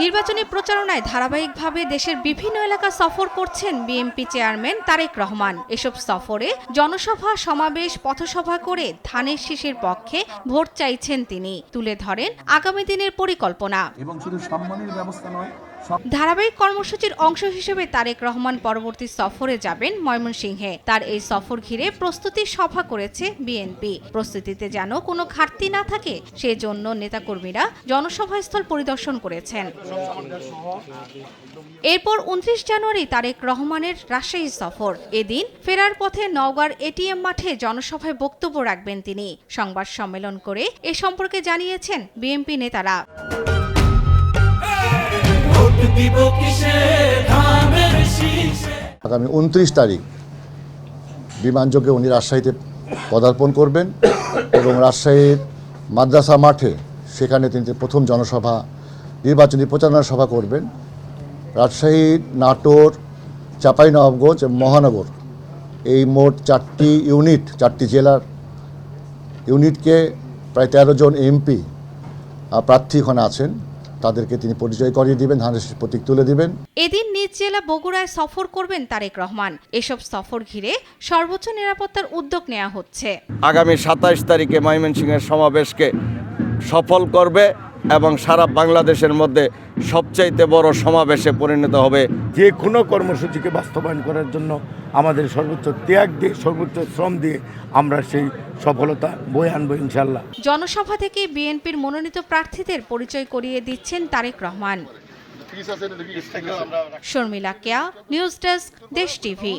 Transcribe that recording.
নির্বাচনী প্রচারণায় ধারাবাহিকভাবে দেশের বিভিন্ন এলাকা সফর করছেন বিএনপি চেয়ারম্যান তারেক রহমান। এসব সফরে জনসভা, সমাবেশ, পথসভা করে ধানের শীষের পক্ষে ভোট চাইছেন তিনি। তুলে ধরেন আগামী দিনের পরিকল্পনা। এবং শুধু সম্মানের ব্যবস্থা নয়, ধারাবাহিক কর্মসূচির অংশ হিসেবে তারেক রহমান পরবর্তী সফরে যাবেন ময়মনসিংহে। তার এই সফর ঘিরে প্রস্তুতি সভা করেছে বিএনপি। প্রস্তুতিতে যেন কোনো ঘাটতি না থাকে সেজন্য নেতাকর্মীরা জনসভাস্থল পরিদর্শন করেছেন। এরপর 29 জানুয়ারি তারেক রহমানের রাজশাহী সফর। এদিন ফেরার পথে নওগাঁর এটিএম মাঠে জনসভায় বক্তব্য রাখবেন তিনি। সংবাদ সম্মেলন করে এ সম্পর্কে জানিয়েছেন বিএনপি নেতারা। আগামী 29 তারিখ বিমানযোগে উনি রাজশাহীতে পদার্পণ করবেন এবং রাজশাহীর মাদ্রাসা মাঠে সেখানে তিনি প্রথম জনসভা, নির্বাচনী প্রচারণা সভা করবেন। রাজশাহী, নাটোর, চাঁপাইনবাবগঞ্জ এবং মহানগর এই মোট 4টি ইউনিট, 4টি জেলার ইউনিটকে প্রায় 13 জন এমপি প্রার্থী ওখানে আছেন, তাদেরকে তিনি পরিচয় করিয়ে দিবেন, ধানের শীষ প্রতীক তুলে দিবেন। এদিন নিজ জেলা বগুড়ায় সফর করবেন তারেক রহমান। এসব সফর ঘিরে সর্বোচ্চ নিরাপত্তার উদ্যোগ নেওয়া হচ্ছে। আগামী 27 তারিখে ময়মনসিংহের সমাবেশকে সফল করবে এবং সারা বাংলাদেশের মধ্যে সবচাইতে বড় সমাবেশে পরিণত হবে। যে কোনো কর্মসূচিকে বাস্তবায়ন করার জন্য আমাদের সর্বোচ্চ ত্যাগ দিয়ে, সর্বোচ্চ শ্রম দিয়ে আমরা সেই সফলতা বয়ে আনবো ইনশাল্লাহ। জনসভা থেকে বিএনপির মনোনীত প্রার্থীদের পরিচয় করিয়ে দিচ্ছেন তারেক রহমান। শর্মিলা কেয়া, নিউজ ডেস্ক, দেশ টিভি।